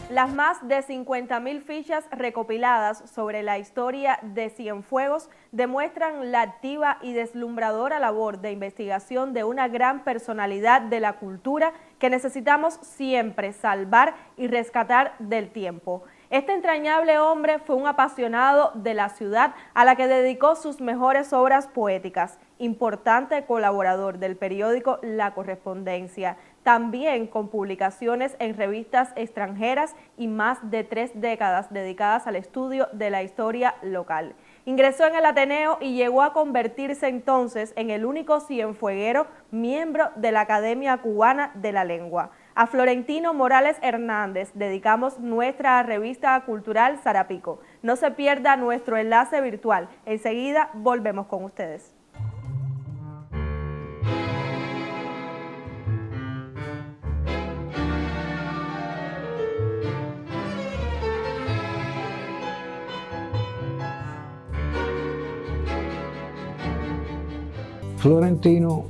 Las más de 50.000 fichas recopiladas sobre la historia de Cienfuegos demuestran la activa y deslumbradora labor de investigación de una gran personalidad de la cultura que necesitamos siempre salvar y rescatar del tiempo. Este entrañable hombre fue un apasionado de la ciudad a la que dedicó sus mejores obras poéticas, importante colaborador del periódico La Correspondencia, también con publicaciones en revistas extranjeras y más de 3 décadas dedicadas al estudio de la historia local. Ingresó en el Ateneo y llegó a convertirse entonces en el único cienfueguero miembro de la Academia Cubana de la Lengua. A Florentino Morales Hernández dedicamos nuestra revista cultural Sarapico. No se pierda nuestro enlace virtual. Enseguida volvemos con ustedes. Florentino,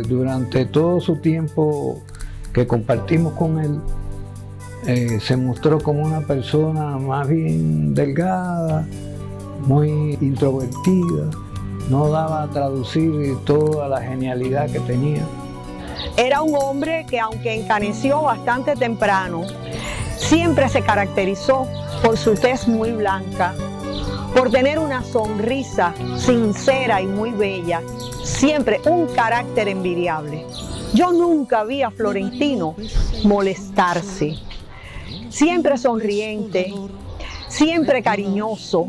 durante todo su tiempo que compartimos con él, se mostró como una persona más bien delgada, muy introvertida, no daba a traducir toda la genialidad que tenía. Era un hombre que, aunque encaneció bastante temprano, siempre se caracterizó por su tez muy blanca, por tener una sonrisa sincera y muy bella, siempre un carácter envidiable. Yo nunca vi a Florentino molestarse, siempre sonriente, siempre cariñoso,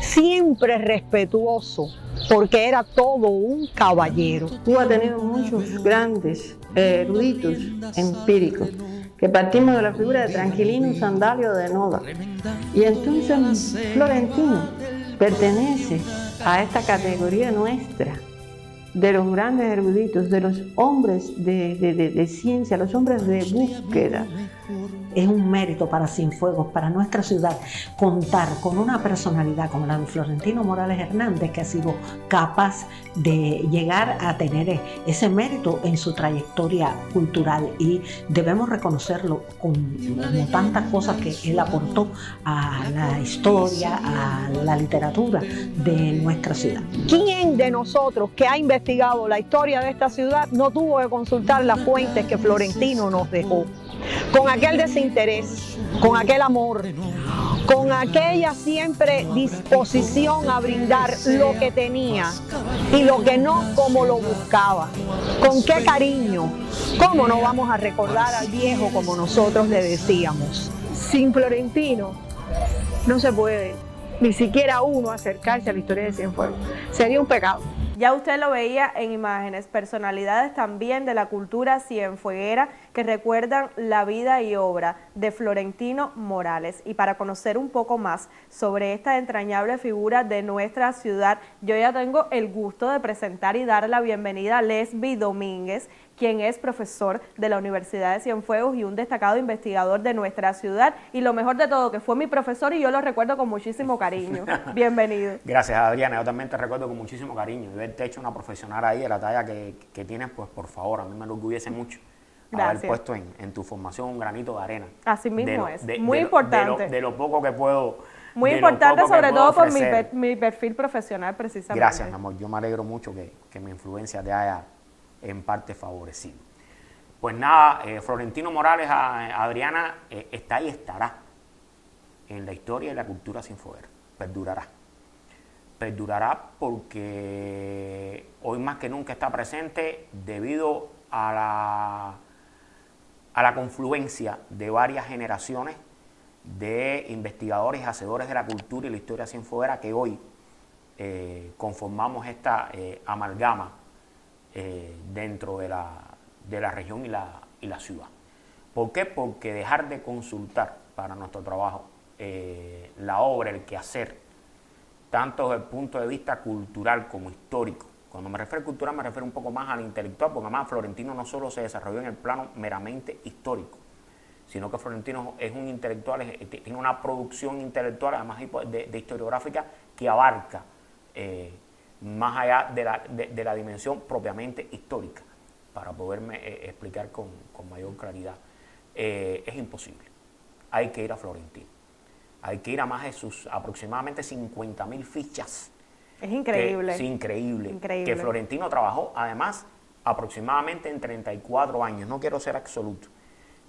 siempre respetuoso, porque era todo un caballero. Cuba ha tenido muchos grandes eruditos empíricos, que partimos de la figura de Tranquilino Sandalio de Noda. Y entonces Florentino pertenece a esta categoría nuestra, de los grandes eruditos, de los hombres de ciencia, los hombres de búsqueda. Es un mérito para Cienfuegos, para nuestra ciudad, contar con una personalidad como la de Florentino Morales Hernández, que ha sido capaz de llegar a tener ese mérito en su trayectoria cultural, y debemos reconocerlo como tantas cosas que él aportó a la historia, a la literatura de nuestra ciudad. ¿Quién de nosotros que ha investigado la historia de esta ciudad no tuvo que consultar las fuentes que Florentino nos dejó? Con aquel desinterés, con aquel amor, con aquella siempre disposición a brindar lo que tenía y lo que no como lo buscaba. Con qué cariño, cómo no vamos a recordar al viejo como nosotros le decíamos. Sin Florentino no se puede ni siquiera uno acercarse a la historia de Cienfuegos. Sería un pecado. Ya usted lo veía en imágenes, personalidades también de la cultura cienfueguera que recuerdan la vida y obra de Florentino Morales. Y para conocer un poco más sobre esta entrañable figura de nuestra ciudad, yo ya tengo el gusto de presentar y dar la bienvenida a Lesby Domínguez, quien es profesor de la Universidad de Cienfuegos y un destacado investigador de nuestra ciudad, y lo mejor de todo, que fue mi profesor y yo lo recuerdo con muchísimo cariño. Bienvenido. Gracias, Adriana, yo también te recuerdo con muchísimo cariño, y verte hecho una profesional ahí de la talla que tienes, pues por favor, a mí me enorgullece mucho. Gracias. Haber puesto en tu formación un granito de arena. Así mismo es, muy importante. De lo poco que puedo. Muy importante, sobre todo por mi perfil profesional, precisamente. Gracias, mi amor, yo me alegro mucho que mi influencia te haya en parte favorecido. Pues nada, Florentino Morales, Adriana, está y estará en la historia y la cultura cienfueguera. Perdurará porque hoy más que nunca está presente debido a la confluencia de varias generaciones de investigadores y hacedores de la cultura y la historia cienfueguera que hoy conformamos esta amalgama dentro de la región y la ciudad. ¿Por qué? Porque dejar de consultar para nuestro trabajo la obra, el quehacer, tanto desde el punto de vista cultural como histórico. Cuando me refiero a cultural me refiero un poco más al intelectual, porque además Florentino no solo se desarrolló en el plano meramente histórico, sino que Florentino es un intelectual, tiene una producción intelectual, además de historiográfica, que abarca más allá de la dimensión propiamente histórica, para poderme explicar con mayor claridad. Es imposible. Hay que ir a Florentino. Hay que ir a más de sus aproximadamente 50.000 fichas. Es increíble. Sí, increíble. Increíble. Que Florentino trabajó, además, aproximadamente en 34 años. No quiero ser absoluto,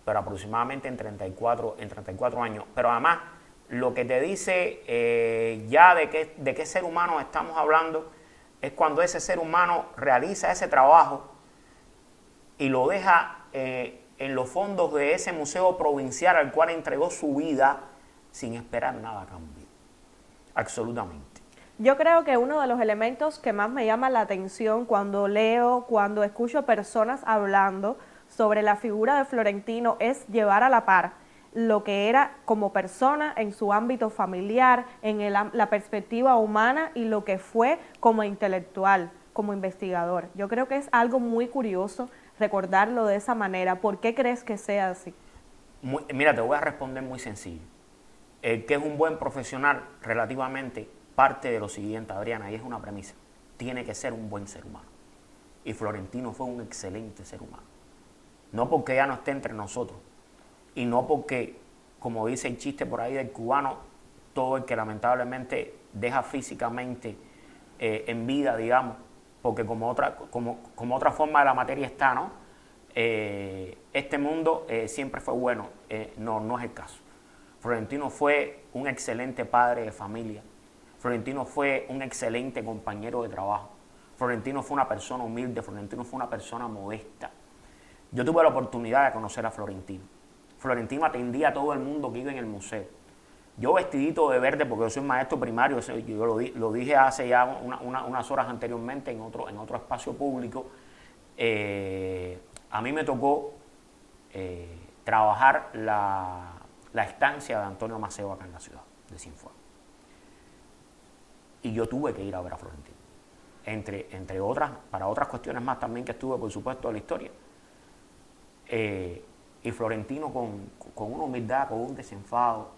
pero aproximadamente en 34 años. Pero además, lo que te dice ya de qué ser humano estamos hablando es cuando ese ser humano realiza ese trabajo y lo deja en los fondos de ese museo provincial al cual entregó su vida sin esperar nada a cambio. Absolutamente. Yo creo que uno de los elementos que más me llama la atención cuando leo, cuando escucho personas hablando sobre la figura de Florentino es llevar a la par lo que era como persona en su ámbito familiar, en la perspectiva humana y lo que fue como intelectual, como investigador. Yo creo que es algo muy curioso recordarlo de esa manera. ¿Por qué crees que sea así? Mira, te voy a responder muy sencillo. El que es un buen profesional relativamente parte de lo siguiente, Adriana, y es una premisa. Tiene que ser un buen ser humano. Y Florentino fue un excelente ser humano. No porque ya no esté entre nosotros, y no porque, como dice el chiste por ahí del cubano, todo el que lamentablemente deja físicamente en vida, digamos, porque como otra forma de la materia está, ¿no? Este mundo siempre fue bueno. No es el caso. Florentino fue un excelente padre de familia. Florentino fue un excelente compañero de trabajo. Florentino fue una persona humilde. Florentino fue una persona modesta. Yo tuve la oportunidad de conocer a Florentino. Florentino atendía a todo el mundo que iba en el museo. Yo vestidito de verde, porque yo soy maestro primario, yo lo dije hace ya unas horas anteriormente en otro espacio público. A mí me tocó trabajar la estancia de Antonio Maceo acá en la ciudad de Cienfuegos. Y yo tuve que ir a ver a Florentino. Entre otras, para otras cuestiones más también que estuve, por supuesto, de la historia. Y Florentino con una humildad, con un desenfado,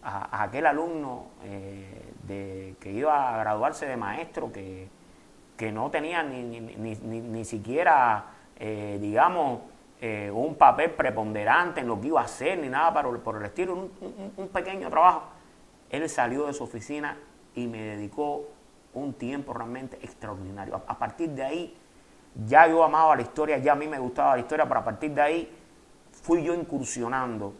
a aquel alumno que iba a graduarse de maestro, que no tenía ni siquiera, digamos, un papel preponderante en lo que iba a hacer, ni nada por el estilo, un pequeño trabajo. Él salió de su oficina y me dedicó un tiempo realmente extraordinario. A partir de ahí, ya yo amaba la historia, ya a mí me gustaba la historia, pero a partir de ahí fui yo incursionando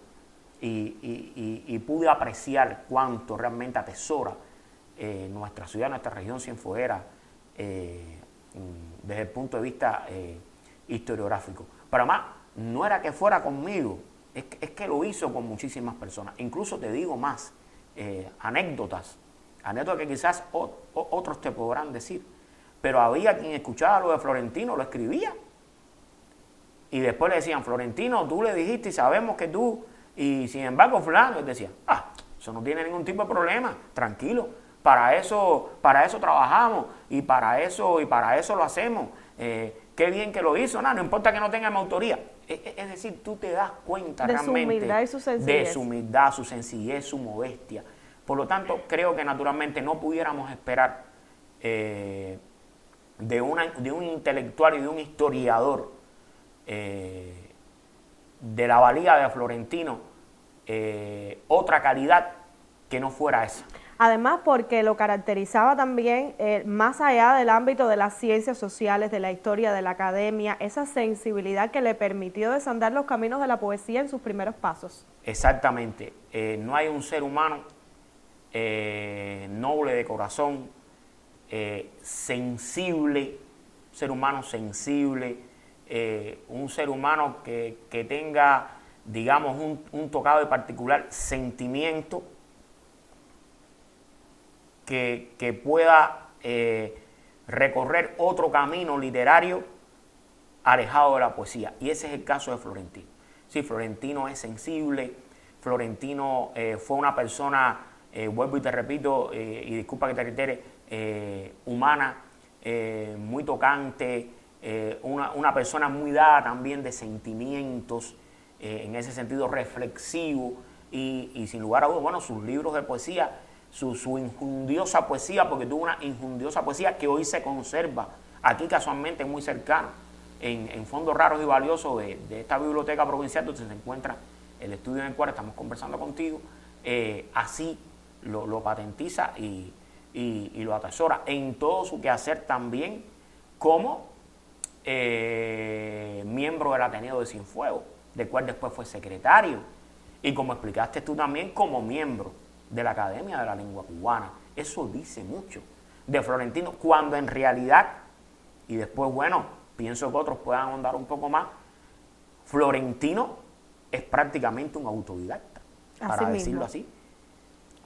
y pude apreciar cuánto realmente atesora nuestra ciudad, nuestra región cienfueguera, desde el punto de vista historiográfico. Pero además, no era que fuera conmigo, es que lo hizo con muchísimas personas. Incluso te digo más, anécdotas que quizás otros te podrán decir, pero había quien escuchaba lo de Florentino, lo escribía, y después le decían, Florentino, tú le dijiste y sabemos que tú, y sin embargo fulano, él decía, eso no tiene ningún tipo de problema, tranquilo, para eso trabajamos, y para eso lo hacemos, qué bien que lo hizo, no importa que no tenga mi autoría. Es decir, tú te das cuenta de realmente su humildad y su sencillez. de su humildad, su sencillez, su modestia. Por lo tanto, creo que naturalmente no pudiéramos esperar de un intelectual y de un historiador de la valía de Florentino otra calidad que no fuera esa. Además, porque lo caracterizaba también, más allá del ámbito de las ciencias sociales, de la historia, de la academia, esa sensibilidad que le permitió desandar los caminos de la poesía en sus primeros pasos. Exactamente. No hay un ser humano noble de corazón, sensible, ser humano sensible, un ser humano que tenga, digamos, un tocado de particular sentimiento, que pueda recorrer otro camino literario alejado de la poesía. Y ese es el caso de Florentino. Sí, Florentino es sensible, Florentino fue una persona, vuelvo y te repito, y disculpa que te reitere, humana, muy tocante, una persona muy dada también de sentimientos, en ese sentido reflexivo, y sin lugar a dudas, bueno, sus libros de poesía su injundiosa poesía, porque tuvo una injundiosa poesía que hoy se conserva aquí casualmente muy cercano, en fondos raros y valiosos de esta biblioteca provincial donde se encuentra el estudio en el cual estamos conversando contigo. Así lo patentiza y lo atesora en todo su quehacer también como miembro del Ateneo de Cienfuegos, del cual después fue secretario, y como explicaste tú también, como miembro de la Academia de la Lengua Cubana. Eso dice mucho de Florentino, cuando en realidad, y después, bueno, pienso que otros puedan ahondar un poco más, Florentino es prácticamente un autodidacta, para decirlo así.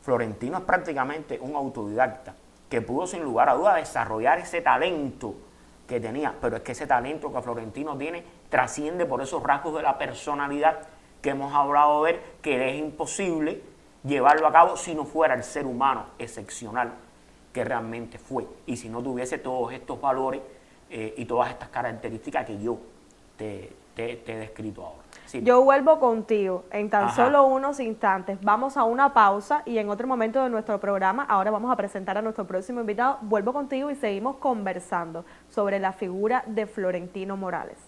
Florentino es prácticamente un autodidacta que pudo sin lugar a dudas desarrollar ese talento que tenía, pero es que ese talento que Florentino tiene trasciende por esos rasgos de la personalidad que hemos hablado de ver, que es imposible llevarlo a cabo si no fuera el ser humano excepcional que realmente fue, y si no tuviese todos estos valores y todas estas características que yo te he descrito ahora. Sí. Yo vuelvo contigo en tan solo unos instantes. Vamos a una pausa y en otro momento de nuestro programa, ahora vamos a presentar a nuestro próximo invitado. Vuelvo contigo y seguimos conversando sobre la figura de Florentino Morales.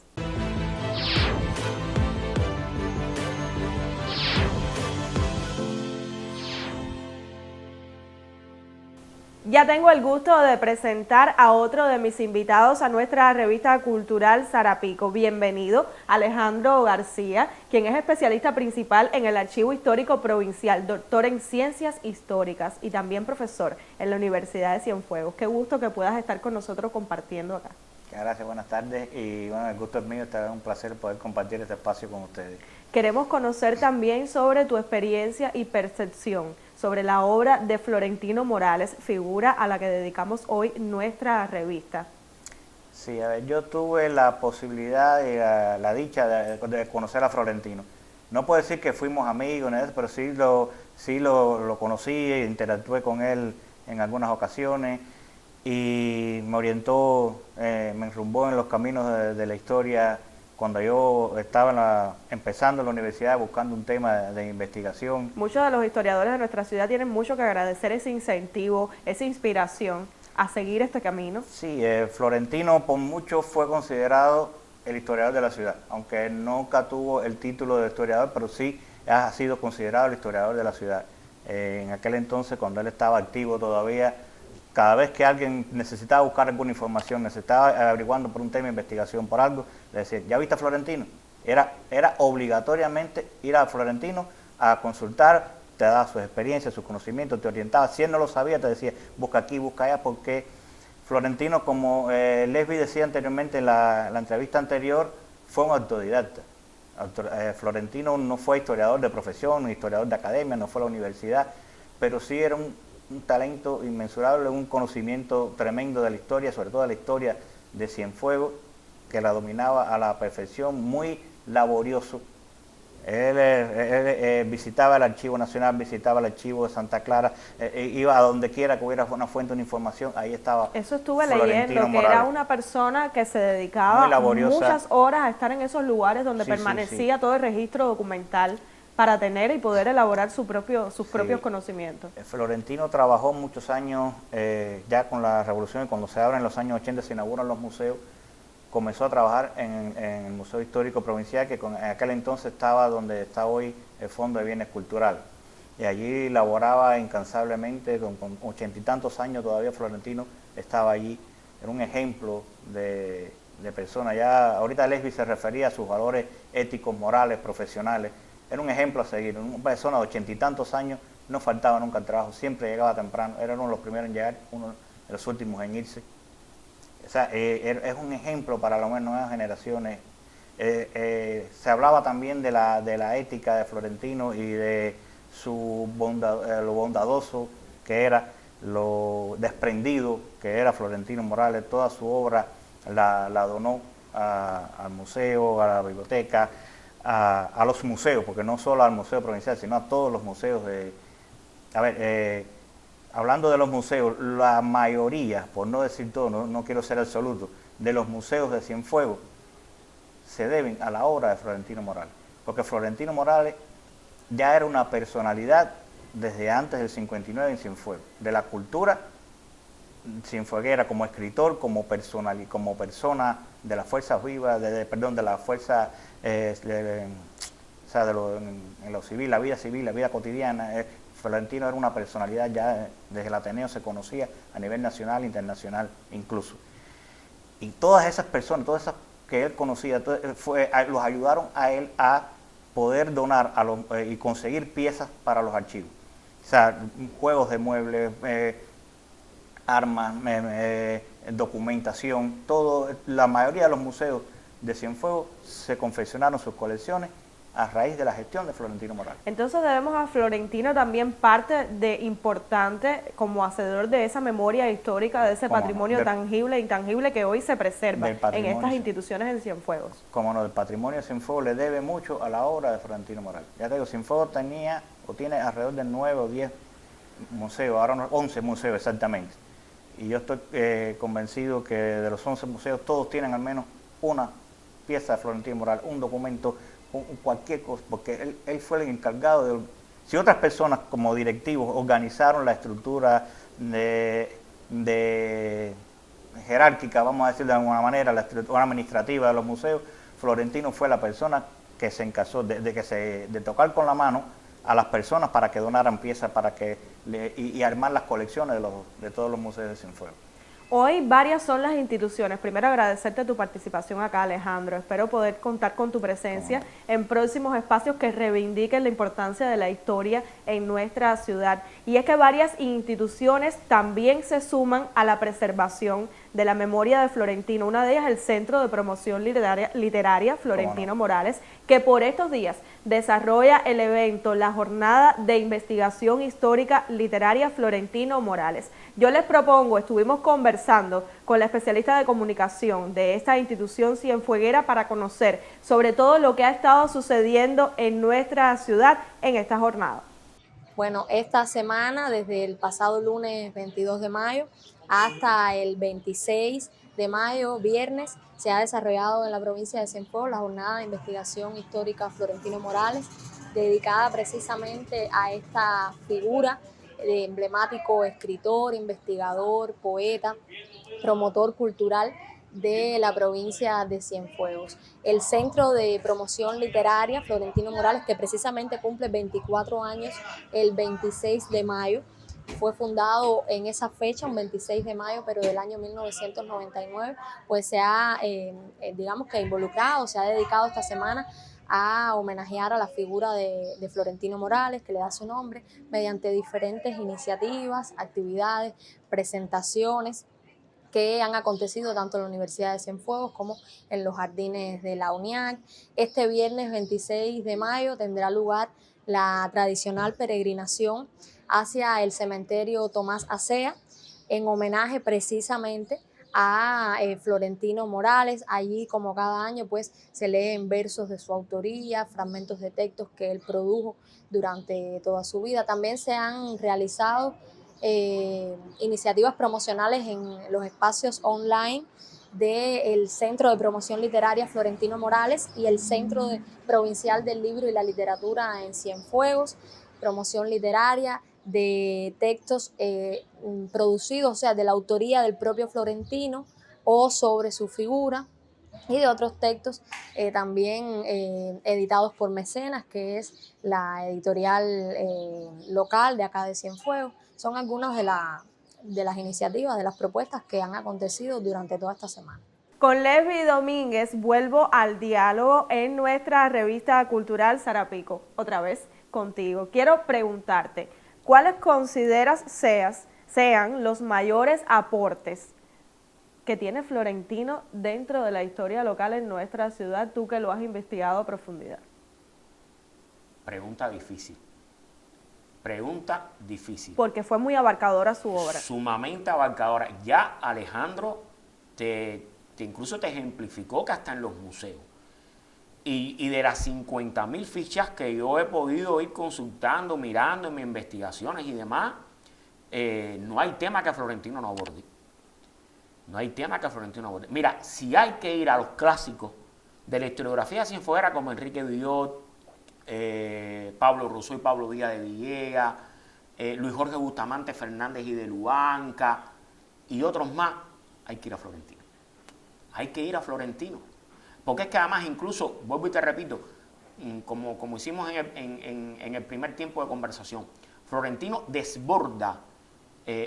Ya tengo el gusto de presentar a otro de mis invitados a nuestra revista cultural Sarapico. Bienvenido, Alejandro García, quien es especialista principal en el Archivo Histórico Provincial, doctor en Ciencias Históricas y también profesor en la Universidad de Cienfuegos. Qué gusto que puedas estar con nosotros compartiendo acá. Gracias, buenas tardes, y bueno, el gusto es mío, es un placer poder compartir este espacio con ustedes. Queremos conocer también sobre tu experiencia y percepción sobre la obra de Florentino Morales, figura a la que dedicamos hoy nuestra revista. Sí, a ver, yo tuve la posibilidad y la dicha de conocer a Florentino. No puedo decir que fuimos amigos, pero sí lo conocí, interactué con él en algunas ocasiones y me orientó, me enrumbó en los caminos de la historia cuando yo estaba empezando en la universidad buscando un tema de investigación. Muchos de los historiadores de nuestra ciudad tienen mucho que agradecer ese incentivo, esa inspiración a seguir este camino. Sí, Florentino por mucho fue considerado el historiador de la ciudad, aunque él nunca tuvo el título de historiador, pero sí ha sido considerado el historiador de la ciudad. En aquel entonces, cuando él estaba activo todavía, cada vez que alguien necesitaba buscar alguna información, necesitaba averiguando por un tema de investigación, por algo, le decía, ¿ya viste a Florentino? Era obligatoriamente ir a Florentino a consultar, te daba sus experiencias, sus conocimientos, te orientaba. Si él no lo sabía, te decía, busca aquí, busca allá, porque Florentino, como Lesbi decía anteriormente en la entrevista anterior, fue un autodidacta. Florentino no fue historiador de profesión, historiador de academia, no fue a la universidad, pero sí era un talento inmensurable, un conocimiento tremendo de la historia, sobre todo de la historia de Cienfuegos, que la dominaba a la perfección, muy laborioso. Él visitaba el Archivo Nacional, visitaba el Archivo de Santa Clara, iba a donde quiera que hubiera una fuente de información, ahí estaba. Eso estuve Florentino leyendo, que Morales. era una persona que se dedicaba muchas horas a estar en esos lugares donde permanecía todo el registro documental para tener y poder elaborar sus propios conocimientos. Florentino trabajó muchos años ya con la revolución, y cuando se abren los años 80 se inauguran los museos, comenzó a trabajar en el Museo Histórico Provincial, que en aquel entonces estaba donde está hoy el Fondo de Bienes Culturales. Y allí laboraba incansablemente, con 80 y tantos años todavía Florentino estaba allí. Era un ejemplo de persona. Ya ahorita Lesbi se refería a sus valores éticos, morales, profesionales. Era un ejemplo a seguir. Una persona de 80 y tantos años no faltaba nunca al trabajo, siempre llegaba temprano, era uno de los primeros en llegar, uno de los últimos en irse. O sea, es un ejemplo para las nuevas generaciones. Se hablaba también de la ética de Florentino y de su lo bondadoso que era, lo desprendido que era Florentino Morales. Toda su obra la donó al museo, a la biblioteca, a los museos, porque no solo al Museo Provincial, sino a todos los museos. Hablando de los museos, la mayoría, por no decir todo, no quiero ser absoluto, de los museos de Cienfuegos se deben a la obra de Florentino Morales, porque Florentino Morales ya era una personalidad desde antes del 59 en Cienfuegos, de la cultura cienfueguera como escritor, como persona de las fuerzas vivas, de la fuerza, o sea, en lo civil, la vida cotidiana. Florentino era una personalidad ya desde el Ateneo, se conocía a nivel nacional, internacional incluso. Y todas esas personas, todas esas que él conocía, los ayudaron a él a poder donar y conseguir piezas para los archivos. O sea, juegos de muebles, armas, documentación, la mayoría de los museos de Cienfuegos se confeccionaron sus colecciones a raíz de la gestión de Florentino Morales. Entonces debemos a Florentino también parte de importante como hacedor de esa memoria histórica, de ese patrimonio tangible e intangible que hoy se preserva en estas instituciones en Cienfuegos. Como no, el patrimonio de Cienfuegos le debe mucho a la obra de Florentino Morales. Ya te digo, Cienfuegos tiene alrededor de 9 o 10 museos, ahora 11 museos exactamente. Y yo estoy convencido que de los 11 museos todos tienen al menos una pieza de Florentino Morales, un documento, cualquier cosa, porque él fue el encargado de... Si otras personas como directivos organizaron la estructura de jerárquica, vamos a decir de alguna manera, la estructura administrativa de los museos, Florentino fue la persona que se encargó de tocar con la mano a las personas para que donaran piezas y armar las colecciones de todos los museos de Cienfuegos. Hoy varias son las instituciones. Primero agradecerte tu participación acá, Alejandro. Espero poder contar con tu presencia en próximos espacios que reivindiquen la importancia de la historia en nuestra ciudad. Y es que varias instituciones también se suman a la preservación de la memoria de Florentino. Una de ellas el Centro de Promoción Literaria Florentino Morales, que por estos días desarrolla el evento, la Jornada de Investigación Histórica Literaria Florentino Morales. Yo les propongo, estuvimos conversando con la especialista de comunicación de esta institución cienfueguera para conocer sobre todo lo que ha estado sucediendo en nuestra ciudad en esta jornada. Bueno, esta semana, desde el pasado lunes 22 de mayo hasta el 26 de mayo, viernes, se ha desarrollado en la provincia de Cienfuegos la Jornada de Investigación Histórica Florentino Morales, dedicada precisamente a esta figura de emblemático escritor, investigador, poeta, promotor cultural de la provincia de Cienfuegos. El Centro de Promoción Literaria Florentino Morales, que precisamente cumple 24 años el 26 de mayo, fue fundado en esa fecha, un 26 de mayo, pero del año 1999, pues se ha, digamos que involucrado, se ha dedicado esta semana a homenajear a la figura de Florentino Morales, que le da su nombre, mediante diferentes iniciativas, actividades, presentaciones que han acontecido tanto en la Universidad de Cienfuegos como en los jardines de la UNIAC. Este viernes 26 de mayo tendrá lugar la tradicional peregrinación hacia el cementerio Tomás Acea, en homenaje precisamente a Florentino Morales. Allí, como cada año, pues se leen versos de su autoría, fragmentos de textos que él produjo durante toda su vida. También se han realizado iniciativas promocionales en los espacios online del Centro de Promoción Literaria Florentino Morales y el Centro Provincial del Libro y la Literatura en Cienfuegos, promoción literaria de textos producidos, o sea, de la autoría del propio Florentino o sobre su figura, y de otros textos también editados por Mecenas, que es la editorial local de acá de Cienfuegos. Son algunas de las iniciativas, de las propuestas que han acontecido durante toda esta semana. Con Lesbi Domínguez vuelvo al diálogo en nuestra revista cultural Sarapico. Otra vez contigo. Quiero preguntarte, ¿cuáles consideras sean los mayores aportes que tiene Florentino dentro de la historia local en nuestra ciudad, tú que lo has investigado a profundidad? Pregunta difícil. Pregunta difícil. Porque fue muy abarcadora su obra. Sumamente abarcadora. Ya Alejandro incluso te ejemplificó que hasta en los museos. Y de las 50.000 fichas que yo he podido ir consultando, mirando en mis investigaciones y demás, no hay tema que Florentino no aborde. No hay tema que Florentino no aborde. Mira, si hay que ir a los clásicos de la historiografía cienfueguera como Enrique Villot, Pablo Rousseau y Pablo Díaz de Villegas, Luis Jorge Bustamante Fernández y de Luanca y otros más, hay que ir a Florentino. Hay que ir a Florentino. Porque es que además incluso, vuelvo y te repito, como hicimos en el primer tiempo de conversación, Florentino desborda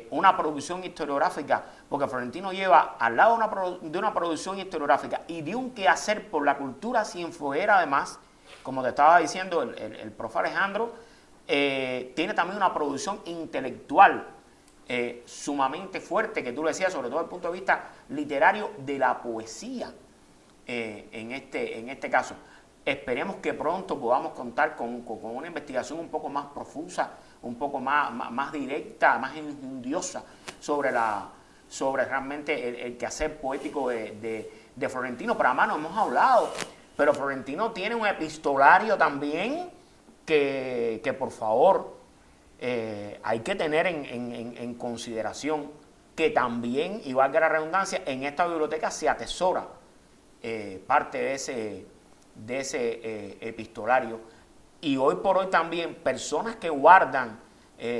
una producción historiográfica, porque Florentino lleva al lado de una producción historiográfica y de un quehacer por la cultura cienfueguera además, como te estaba diciendo el profe Alejandro, tiene también una producción intelectual sumamente fuerte, que tú le decías, sobre todo desde el punto de vista literario de la poesía, en este caso. Esperemos que pronto podamos contar con una investigación un poco más profusa, un poco más directa, más enjundiosa sobre realmente el quehacer poético de Florentino. Pero además no hemos hablado, pero Florentino tiene un epistolario también que por favor hay que tener en consideración, que también, y valga la redundancia, en esta biblioteca se atesora parte de ese epistolario. Y hoy por hoy también personas que guardan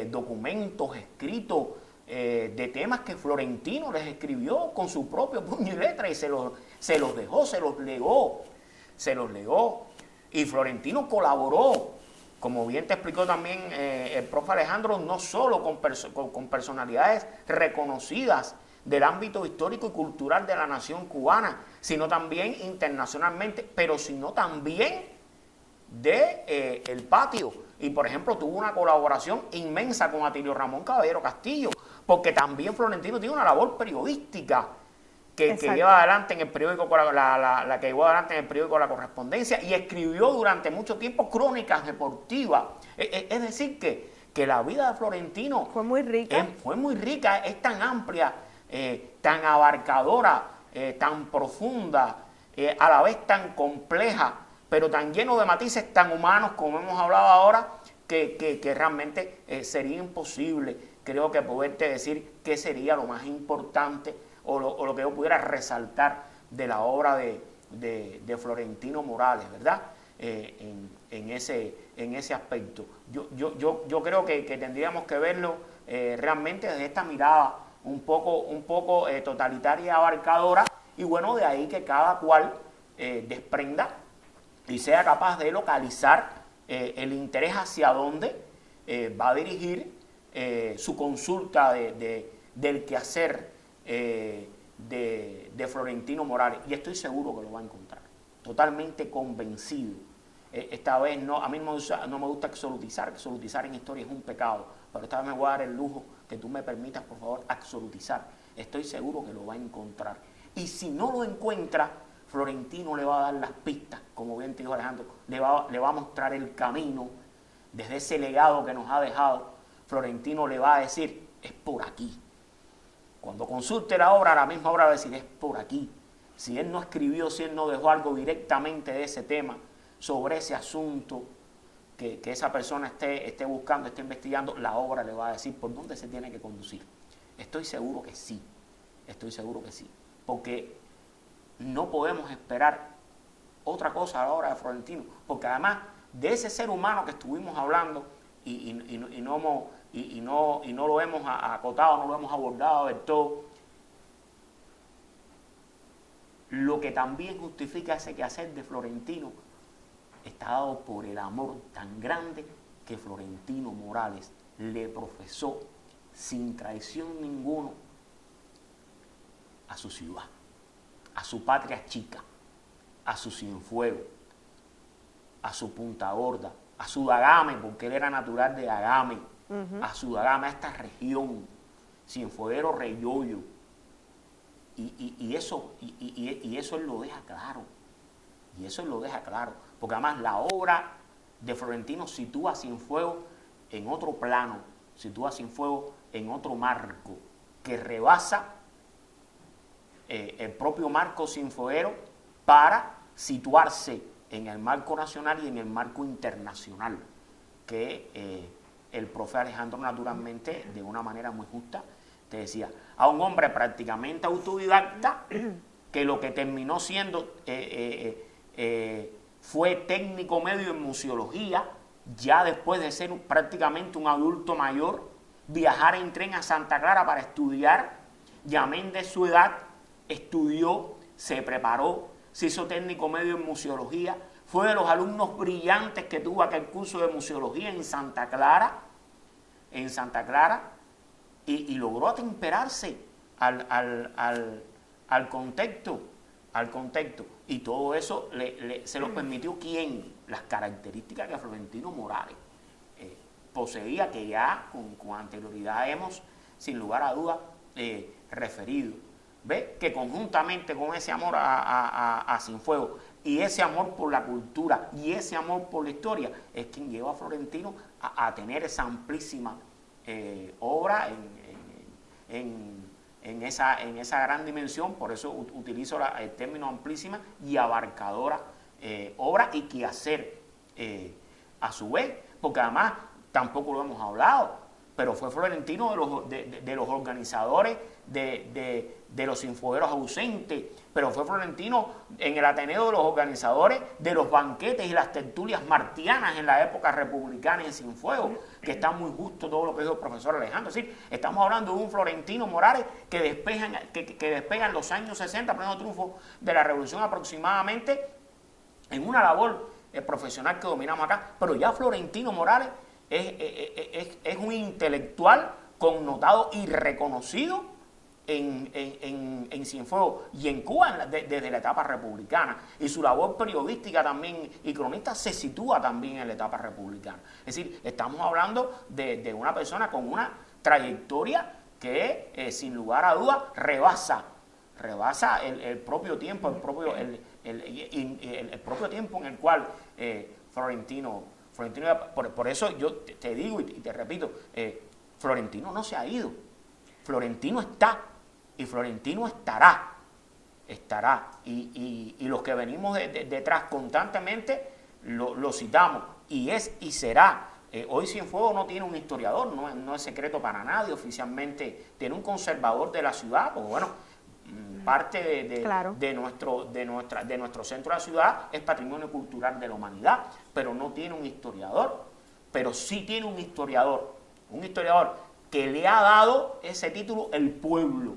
documentos escritos de temas que Florentino les escribió con su propio puño y letra y se los dejó, se los legó. Y Florentino colaboró, como bien te explicó también el profe Alejandro, no solo con personalidades reconocidas del ámbito histórico y cultural de la nación cubana, sino también internacionalmente, pero sino también de el patio. Y por ejemplo tuvo una colaboración inmensa con Atilio Ramón Caballero Castillo, porque también Florentino tiene una labor periodística que lleva adelante en el periódico, la que llevó adelante en el periódico La Correspondencia, y escribió durante mucho tiempo crónicas deportivas. Es decir, que la vida de Florentino fue muy rica, es tan amplia, tan abarcadora, tan profunda, a la vez tan compleja, pero tan lleno de matices, tan humanos, como hemos hablado ahora, que realmente sería imposible, creo que poderte decir qué sería lo más importante o lo que yo pudiera resaltar de la obra de Florentino Morales, ¿verdad? En ese aspecto. Yo creo que tendríamos que verlo realmente desde esta mirada un poco totalitaria y abarcadora, y bueno, de ahí que cada cual desprenda y sea capaz de localizar el interés hacia dónde va a dirigir su consulta del quehacer de Florentino Morales, y estoy seguro que lo va a encontrar, totalmente convencido. Esta vez a mí no me gusta absolutizar en historia es un pecado, pero esta vez me voy a dar el lujo que tú me permitas, por favor, absolutizar. Estoy seguro que lo va a encontrar, y si no lo encuentra, Florentino le va a dar las pistas, como bien te dijo Alejandro, le va a mostrar el camino desde ese legado que nos ha dejado. Florentino le va a decir, es por aquí. Cuando consulte la obra, la misma obra va a decir, es por aquí. Si él no escribió, si él no dejó algo directamente de ese tema, sobre ese asunto que esa persona esté buscando, esté investigando, la obra le va a decir por dónde se tiene que conducir. Estoy seguro que sí, porque no podemos esperar otra cosa a la obra de Florentino, porque además de ese ser humano que estuvimos hablando y no lo hemos acotado, no lo hemos abordado del todo, lo que también justifica ese quehacer de Florentino está dado por el amor tan grande que Florentino Morales le profesó sin traición ninguna a su ciudad, a su patria chica, a su Cienfuegos, a su Punta Gorda, a su Dagame, porque él era natural de Dagame, a su Dagame, a esta región, Cienfueguero Reyoyo, y eso él lo deja claro, porque además la obra de Florentino sitúa a Cienfuegos en otro plano, sitúa a Cienfuegos en otro marco, que rebasa el propio marco cienfueguero para situarse en el marco nacional y en el marco internacional, que el profe Alejandro naturalmente, de una manera muy justa, te decía, a un hombre prácticamente autodidacta, que lo que terminó siendo fue técnico medio en museología, ya después de ser prácticamente un adulto mayor, viajar en tren a Santa Clara para estudiar. Yamén de su edad estudió, se preparó, se hizo técnico medio en museología, fue de los alumnos brillantes que tuvo aquel curso de museología en Santa Clara, y logró atemperarse al contexto, y todo eso se lo permitió ¿quién? Las características que Florentino Morales poseía, que ya con anterioridad hemos, sin lugar a dudas, referido. ¿Ve? Que conjuntamente con ese amor a Cienfuegos y ese amor por la cultura y ese amor por la historia es quien lleva a Florentino a tener esa amplísima obra en esa gran dimensión. Por eso utilizo el término amplísima y abarcadora obra y quehacer a su vez, porque además tampoco lo hemos hablado, pero fue Florentino de los organizadores de los Cienfuegueros ausentes, pero fue Florentino en el Ateneo de los organizadores de los banquetes y las tertulias martianas en la época republicana en Cienfuegos, que está muy justo todo lo que dijo el profesor Alejandro. Es decir, estamos hablando de un Florentino Morales que despega en los años 60, pleno triunfo de la Revolución aproximadamente, en una labor profesional que dominamos acá, pero ya Florentino Morales es un intelectual connotado y reconocido en Cienfuegos y en Cuba desde la etapa republicana, y su labor periodística también y cronista se sitúa también en la etapa republicana. Es decir, estamos hablando de una persona con una trayectoria que sin lugar a dudas rebasa el propio tiempo, el propio tiempo en el cual Florentino, por eso yo te digo y te repito, Florentino no se ha ido, Florentino está y Florentino estará, y los que venimos detrás constantemente lo citamos, y es y será. Hoy Cienfuegos no tiene un historiador, no es secreto para nadie, oficialmente tiene un conservador de la ciudad, porque bueno, parte de nuestro centro de la ciudad es patrimonio cultural de la humanidad, pero no tiene un historiador, pero sí tiene un historiador que le ha dado ese título el pueblo,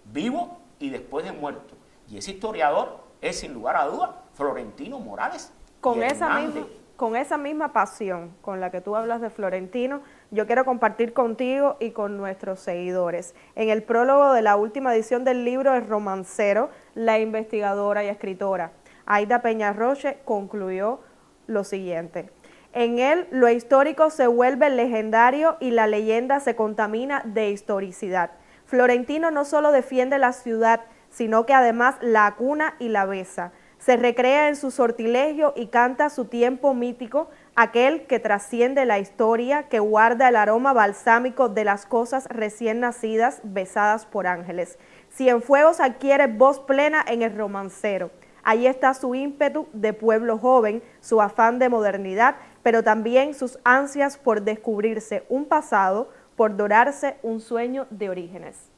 vivo y después de muerto, y ese historiador es sin lugar a dudas Florentino Morales. Con esa misma pasión con la que tú hablas de Florentino, yo quiero compartir contigo y con nuestros seguidores. En el prólogo de la última edición del libro El Romancero, la investigadora y escritora Aida Peñarroche concluyó lo siguiente: en él lo histórico se vuelve legendario y la leyenda se contamina de historicidad. Florentino no solo defiende la ciudad, sino que además la acuna y la besa. Se recrea en su sortilegio y canta su tiempo mítico, aquel que trasciende la historia, que guarda el aroma balsámico de las cosas recién nacidas, besadas por ángeles. Cienfuegos adquiere voz plena en El Romancero. Ahí está su ímpetu de pueblo joven, su afán de modernidad, pero también sus ansias por descubrirse un pasado, por dorarse un sueño de orígenes.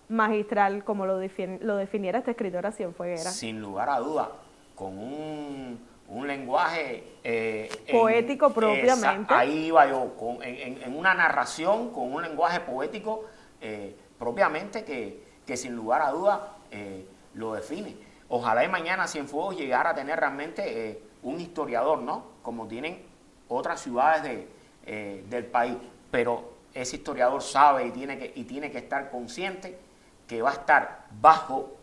Magistral, como lo definiera esta escritora cienfueguera. Sin lugar a duda, con un lenguaje poético propiamente. Ahí iba yo, en una narración con un lenguaje poético propiamente que sin lugar a duda lo define. Ojalá y mañana Cienfuegos llegara a tener realmente un historiador, ¿no? Como tienen otras ciudades del país, pero ese historiador sabe y tiene que estar consciente que va a estar bajo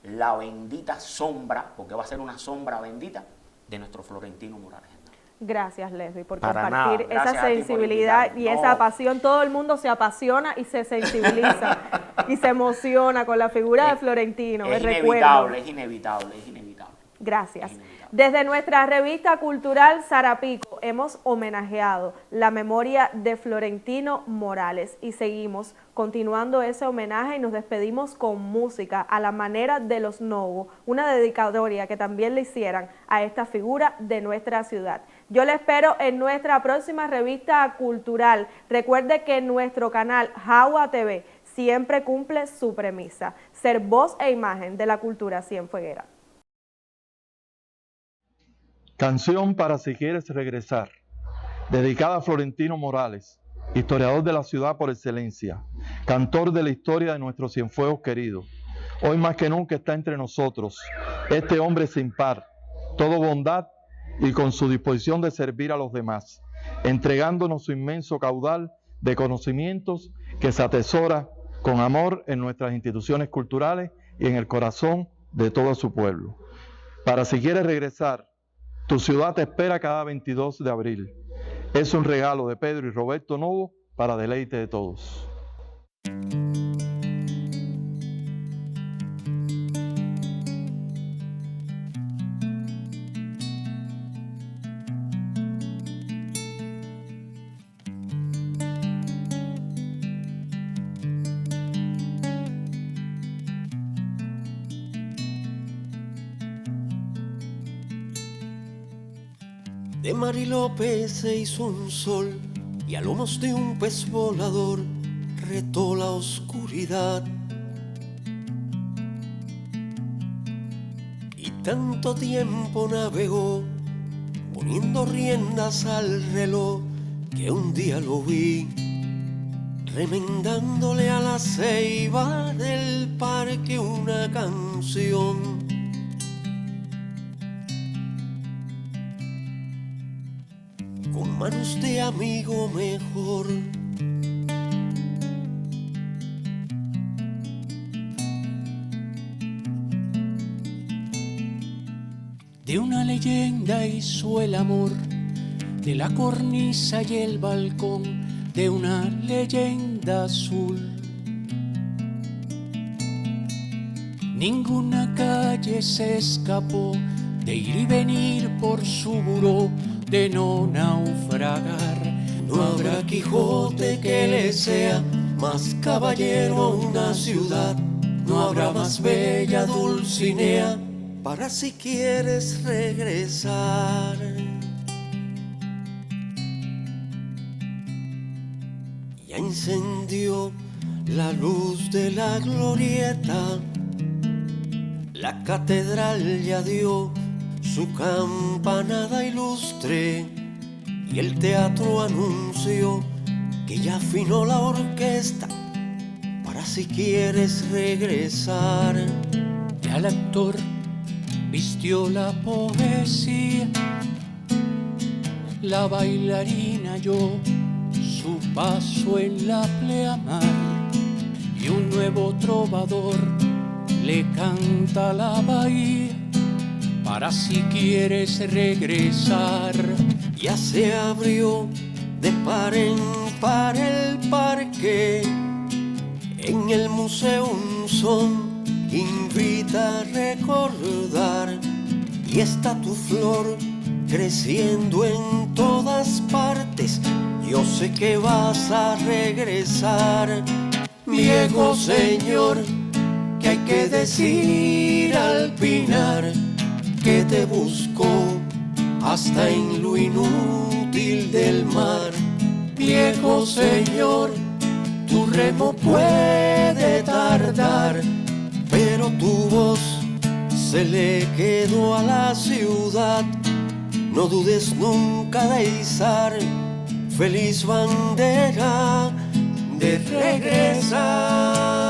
la bendita sombra, porque va a ser una sombra bendita, de nuestro Florentino Morales. Gracias, Leslie, por Para compartir nada. esa sensibilidad y esa pasión. Todo el mundo se apasiona y se sensibiliza y se emociona con la figura de Florentino. Es inevitable. Gracias. Desde nuestra revista cultural Sarapico hemos homenajeado la memoria de Florentino Morales y seguimos continuando ese homenaje y nos despedimos con música a la manera de Los Novo, una dedicatoria que también le hicieran a esta figura de nuestra ciudad. Yo le espero en nuestra próxima revista cultural. Recuerde que nuestro canal Jagua TV siempre cumple su premisa, ser voz e imagen de la cultura cienfueguera. Canción para Si Quieres Regresar, dedicada a Florentino Morales, historiador de la ciudad por excelencia, cantor de la historia de nuestros Cienfuegos queridos. Hoy más que nunca está entre nosotros este hombre sin par, todo bondad y con su disposición de servir a los demás, entregándonos su inmenso caudal de conocimientos que se atesora con amor en nuestras instituciones culturales y en el corazón de todo su pueblo. Para Si Quieres Regresar, tu ciudad te espera cada 22 de abril. Es un regalo de Pedro y Roberto Novo para deleite de todos. De Marilópez se hizo un sol y a lomos de un pez volador retó la oscuridad. Y tanto tiempo navegó poniendo riendas al reloj que un día lo vi remendándole a la ceiba del parque una canción. Con manos de amigo mejor. De una leyenda hizo el amor, de la cornisa y el balcón, de una leyenda azul. Ninguna calle se escapó de ir y venir por su buró, de no naufragar. No habrá Quijote que le sea más caballero a una ciudad. No habrá más bella Dulcinea para si quieres regresar. Ya encendió la luz de la glorieta, la catedral ya dio su campanada ilustre y el teatro anunció que ya afinó la orquesta para si quieres regresar. Ya el actor vistió la poesía, la bailarina halló su paso en la pleamar y un nuevo trovador le canta la bahía para si quieres regresar. Ya se abrió de par en par el parque, en el museo un son invita a recordar y está tu flor creciendo en todas partes. Yo sé que vas a regresar, viejo señor, que hay que decir al pinar que te buscó hasta en lo inútil del mar. Viejo señor, tu remo puede tardar, pero tu voz se le quedó a la ciudad. No dudes nunca de izar feliz bandera de regresar.